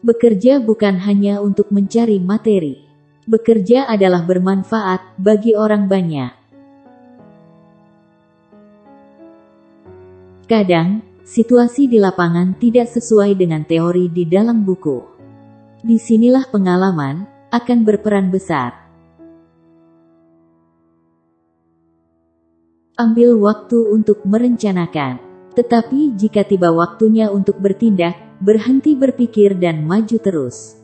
Bekerja bukan hanya untuk mencari materi. Bekerja adalah bermanfaat bagi orang banyak. Kadang, situasi di lapangan tidak sesuai dengan teori di dalam buku. Disinilah pengalaman akan berperan besar. Ambil waktu untuk merencanakan. Tetapi jika tiba waktunya untuk bertindak, berhenti berpikir dan maju terus.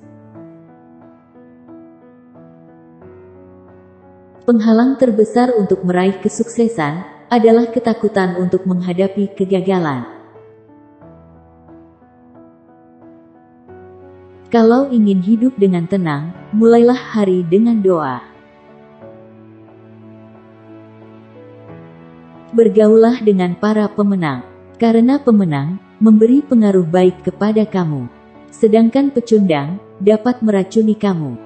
Penghalang terbesar untuk meraih kesuksesan adalah ketakutan untuk menghadapi kegagalan. Kalau ingin hidup dengan tenang, mulailah hari dengan doa. Bergaulah dengan para pemenang. Karena pemenang memberi pengaruh baik kepada kamu, sedangkan pecundang dapat meracuni kamu.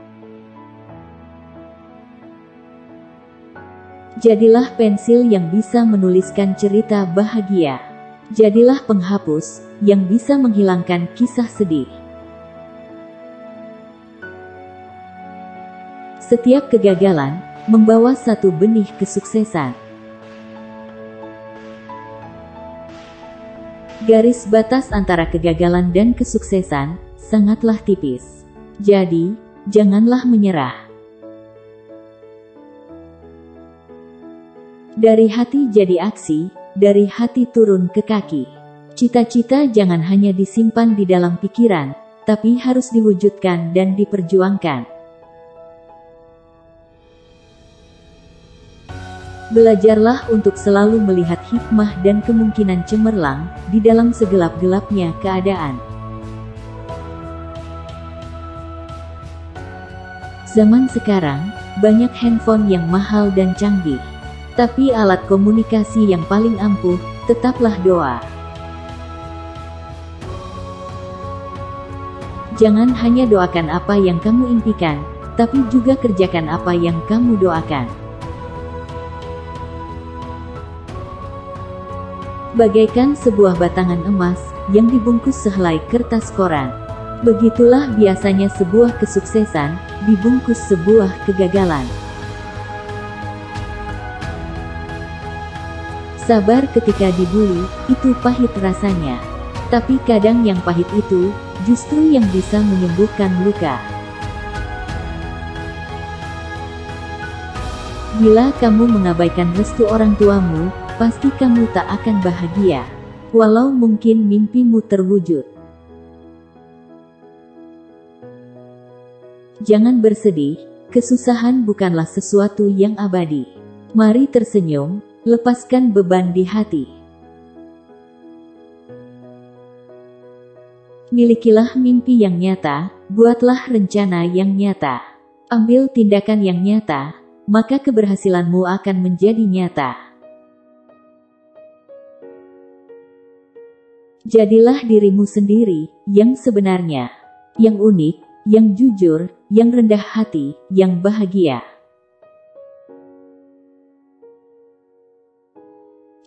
Jadilah pensil yang bisa menuliskan cerita bahagia. Jadilah penghapus yang bisa menghilangkan kisah sedih. Setiap kegagalan membawa satu benih kesuksesan. Garis batas antara kegagalan dan kesuksesan sangatlah tipis. Jadi, janganlah menyerah. Dari hati jadi aksi, dari hati turun ke kaki. Cita-cita jangan hanya disimpan di dalam pikiran, tapi harus diwujudkan dan diperjuangkan. Belajarlah untuk selalu melihat hikmah dan kemungkinan cemerlang di dalam segelap-gelapnya keadaan. Zaman sekarang, banyak handphone yang mahal dan canggih. Tapi alat komunikasi yang paling ampuh, tetaplah doa. Jangan hanya doakan apa yang kamu impikan, tapi juga kerjakan apa yang kamu doakan. Bagaikan sebuah batangan emas yang dibungkus sehelai kertas koran. Begitulah biasanya sebuah kesuksesan dibungkus sebuah kegagalan. Sabar ketika dibuli, itu pahit rasanya. Tapi kadang yang pahit itu justru yang bisa menyembuhkan luka. Bila kamu mengabaikan restu orang tuamu, pasti kamu tak akan bahagia, walau mungkin mimpimu terwujud. Jangan bersedih, kesusahan bukanlah sesuatu yang abadi. Mari tersenyum, lepaskan beban di hati. Milikilah mimpi yang nyata, buatlah rencana yang nyata. Ambil tindakan yang nyata, maka keberhasilanmu akan menjadi nyata. Jadilah dirimu sendiri, yang sebenarnya, yang unik, yang jujur, yang rendah hati, yang bahagia.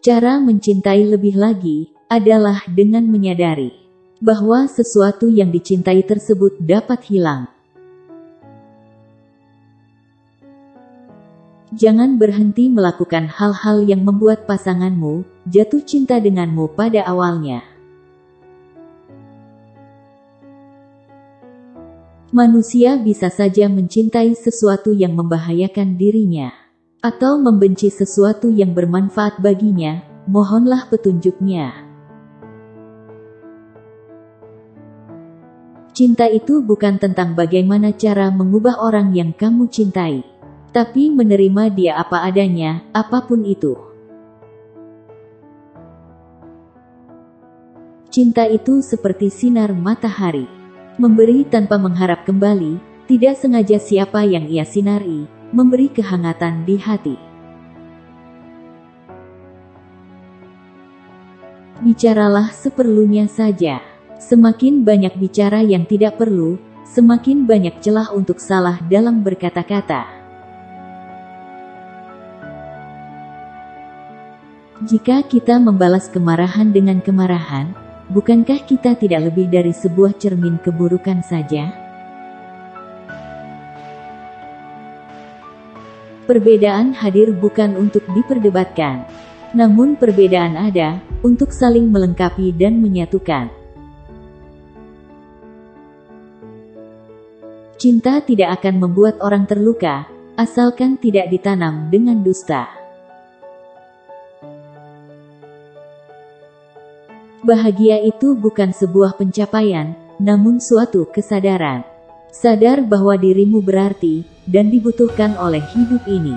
Cara mencintai lebih lagi, adalah dengan menyadari bahwa sesuatu yang dicintai tersebut dapat hilang. Jangan berhenti melakukan hal-hal yang membuat pasanganmu jatuh cinta denganmu pada awalnya. Manusia bisa saja mencintai sesuatu yang membahayakan dirinya, atau membenci sesuatu yang bermanfaat baginya. Mohonlah petunjuknya. Cinta itu bukan tentang bagaimana cara mengubah orang yang kamu cintai, tapi menerima dia apa adanya, apapun itu. Cinta itu seperti sinar matahari, memberi tanpa mengharap kembali, tidak sengaja siapa yang ia sinari, memberi kehangatan di hati. Bicaralah seperlunya saja. Semakin banyak bicara yang tidak perlu, semakin banyak celah untuk salah dalam berkata-kata. Jika kita membalas kemarahan dengan kemarahan, bukankah kita tidak lebih dari sebuah cermin keburukan saja? Perbedaan hadir bukan untuk diperdebatkan, namun perbedaan ada untuk saling melengkapi dan menyatukan. Cinta tidak akan membuat orang terluka, asalkan tidak ditanam dengan dusta. Bahagia itu bukan sebuah pencapaian, namun suatu kesadaran. Sadar bahwa dirimu berarti dan dibutuhkan oleh hidup ini.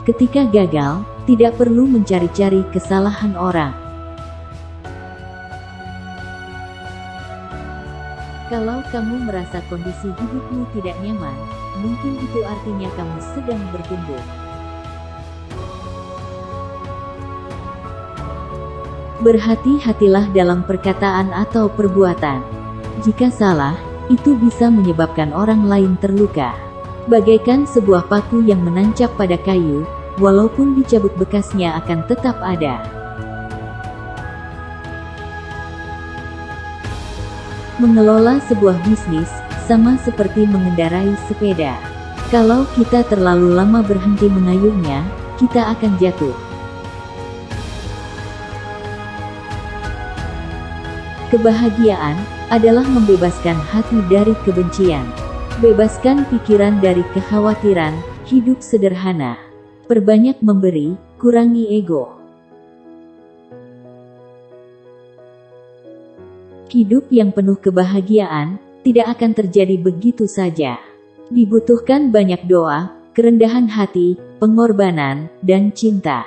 Ketika gagal, tidak perlu mencari-cari kesalahan orang. Kalau kamu merasa kondisi hidupmu tidak nyaman, mungkin itu artinya kamu sedang bertumbuh. Berhati-hatilah dalam perkataan atau perbuatan. Jika salah, itu bisa menyebabkan orang lain terluka. Bagaikan sebuah paku yang menancap pada kayu, walaupun dicabut bekasnya akan tetap ada. Mengelola sebuah bisnis, sama seperti mengendarai sepeda. Kalau kita terlalu lama berhenti mengayuhnya, kita akan jatuh. Kebahagiaan adalah membebaskan hati dari kebencian. Bebaskan pikiran dari kekhawatiran, hidup sederhana. Perbanyak memberi, kurangi ego. Hidup yang penuh kebahagiaan tidak akan terjadi begitu saja. Dibutuhkan banyak doa, kerendahan hati, pengorbanan, dan cinta.